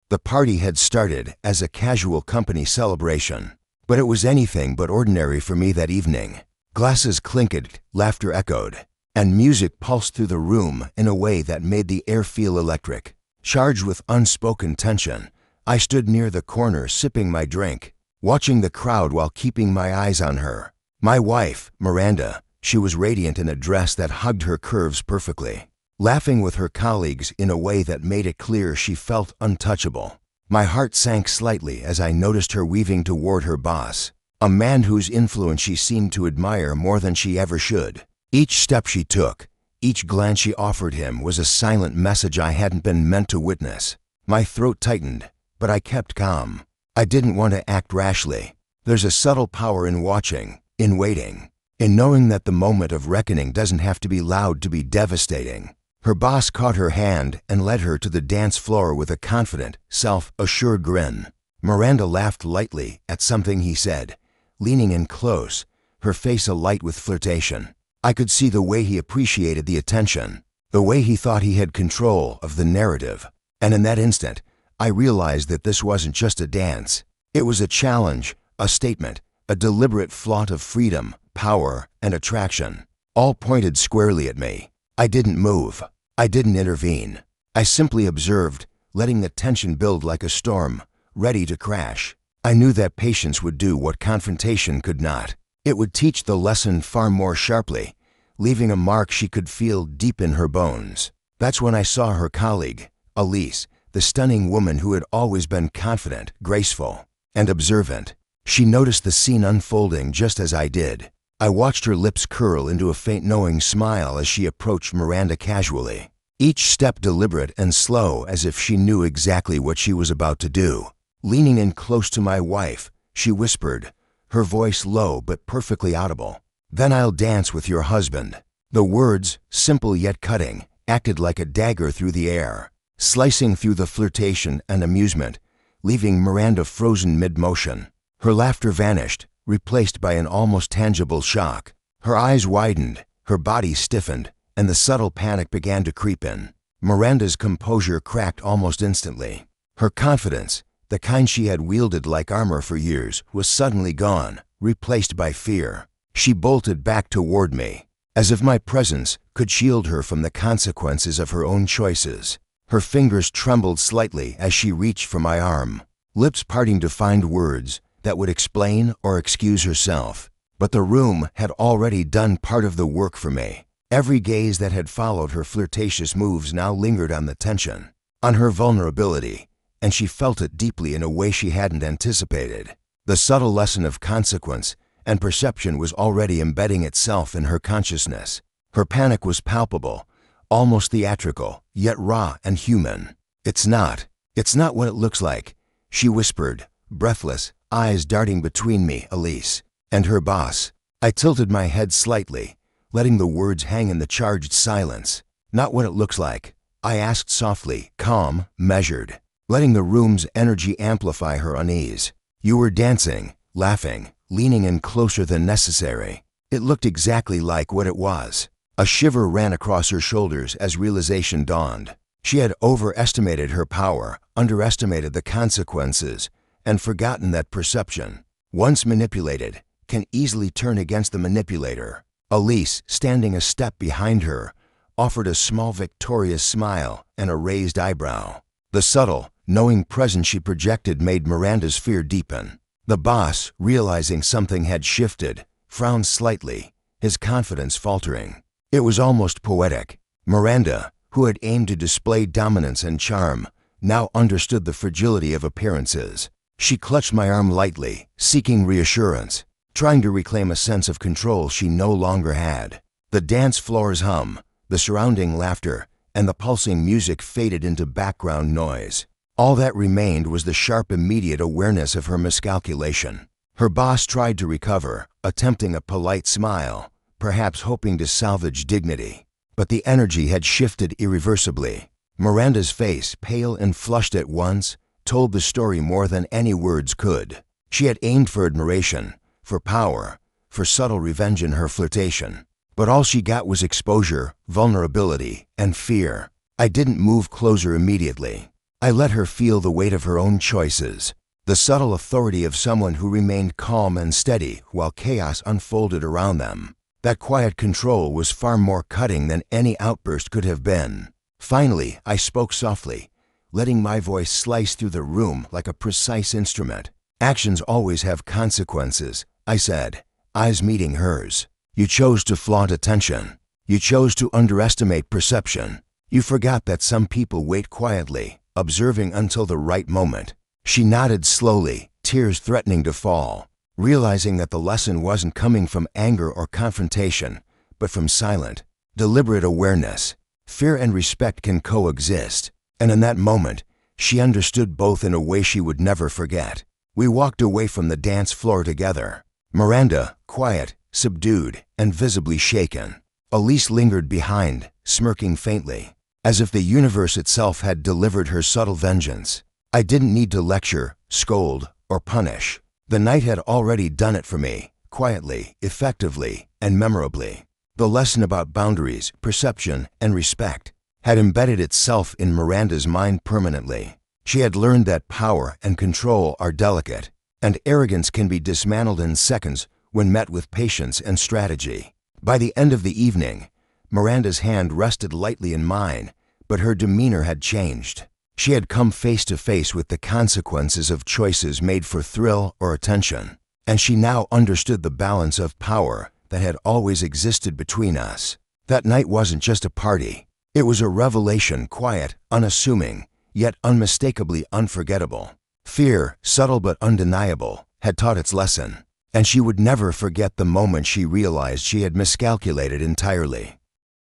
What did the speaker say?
The party had started as a casual company celebration, but it was anything but ordinary for me that evening. Glasses clinked, laughter echoed, and music pulsed through the room in a way that made the air feel electric. Charged with unspoken tension, I stood near the corner sipping my drink, watching the crowd while keeping my eyes on her. My wife, Miranda, she was radiant in a dress that hugged her curves perfectly, laughing with her colleagues in a way that made it clear she felt untouchable. My heart sank slightly as I noticed her weaving toward her boss, a man whose influence she seemed to admire more than she ever should. Each step she took, each glance she offered him was a silent message I hadn't been meant to witness. My throat tightened, but I kept calm. I didn't want to act rashly. There's a subtle power in watching, in waiting, in knowing that the moment of reckoning doesn't have to be loud to be devastating. Her boss caught her hand and led her to the dance floor with a confident, self-assured grin. Miranda laughed lightly at something he said, leaning in close, her face alight with flirtation. I could see the way he appreciated the attention, the way he thought he had control of the narrative. And in that instant, I realized that this wasn't just a dance. It was a challenge, a statement, a deliberate flaunt of freedom, power, and attraction, all pointed squarely at me. I didn't move. I didn't intervene. I simply observed, letting the tension build like a storm, ready to crash. I knew that patience would do what confrontation could not. It would teach the lesson far more sharply, leaving a mark she could feel deep in her bones. That's when I saw her colleague, Elise, the stunning woman who had always been confident, graceful, and observant. She noticed the scene unfolding just as I did. I watched her lips curl into a faint knowing smile as she approached Miranda casually, each step deliberate and slow as if she knew exactly what she was about to do. Leaning in close to my wife, she whispered, her voice low but perfectly audible, "Then I'll dance with your husband." The words, simple yet cutting, acted like a dagger through the air, slicing through the flirtation and amusement, leaving Miranda frozen mid-motion. Her laughter vanished, replaced by an almost tangible shock. Her eyes widened, her body stiffened, and the subtle panic began to creep in. Miranda's composure cracked almost instantly. Her confidence, the kind she had wielded like armor for years, was suddenly gone, replaced by fear. She bolted back toward me, as if my presence could shield her from the consequences of her own choices. Her fingers trembled slightly as she reached for my arm, lips parting to find words that would explain or excuse herself. But the room had already done part of the work for me. Every gaze that had followed her flirtatious moves now lingered on the tension, on her vulnerability, and she felt it deeply in a way she hadn't anticipated. The subtle lesson of consequence and perception was already embedding itself in her consciousness. Her panic was palpable, almost theatrical, yet raw and human. It's not what it looks like," she whispered, breathless, eyes darting between me, Elise, and her boss. I tilted my head slightly, letting the words hang in the charged silence. "Not what it looks like," I asked softly, calm, measured, letting the room's energy amplify her unease. "You were dancing, laughing, leaning in closer than necessary. It looked exactly like what it was." A shiver ran across her shoulders as realization dawned. She had overestimated her power, underestimated the consequences, and forgotten that perception, once manipulated, can easily turn against the manipulator. Elise, standing a step behind her, offered a small victorious smile and a raised eyebrow. The subtle, knowing presence she projected made Miranda's fear deepen. The boss, realizing something had shifted, frowned slightly, his confidence faltering. It was almost poetic. Miranda, who had aimed to display dominance and charm, now understood the fragility of appearances. She clutched my arm lightly, seeking reassurance, trying to reclaim a sense of control she no longer had. The dance floor's hum, the surrounding laughter, and the pulsing music faded into background noise. All that remained was the sharp, immediate awareness of her miscalculation. Her boss tried to recover, attempting a polite smile, perhaps hoping to salvage dignity. But the energy had shifted irreversibly. Miranda's face, pale and flushed at once, told the story more than any words could. She had aimed for admiration, for power, for subtle revenge in her flirtation. But all she got was exposure, vulnerability, and fear. I didn't move closer immediately. I let her feel the weight of her own choices, the subtle authority of someone who remained calm and steady while chaos unfolded around them. That quiet control was far more cutting than any outburst could have been. Finally, I spoke softly, letting my voice slice through the room like a precise instrument. "Actions always have consequences," I said, eyes meeting hers. "You chose to flaunt attention. You chose to underestimate perception. You forgot that some people wait quietly, observing until the right moment." She nodded slowly, tears threatening to fall, realizing that the lesson wasn't coming from anger or confrontation, but from silent, deliberate awareness. Fear and respect can coexist, and in that moment, she understood both in a way she would never forget. We walked away from the dance floor together. Miranda, quiet, subdued, and visibly shaken. Elise lingered behind, smirking faintly, as if the universe itself had delivered her subtle vengeance. I didn't need to lecture, scold, or punish. The night had already done it for me, quietly, effectively, and memorably. The lesson about boundaries, perception, and respect had embedded itself in Miranda's mind permanently. She had learned that power and control are delicate, and arrogance can be dismantled in seconds when met with patience and strategy. By the end of the evening, Miranda's hand rested lightly in mine, but her demeanor had changed. She had come face to face with the consequences of choices made for thrill or attention, and she now understood the balance of power that had always existed between us. That night wasn't just a party. It was a revelation, quiet, unassuming, yet unmistakably unforgettable. Fear, subtle but undeniable, had taught its lesson, and she would never forget the moment she realized she had miscalculated entirely.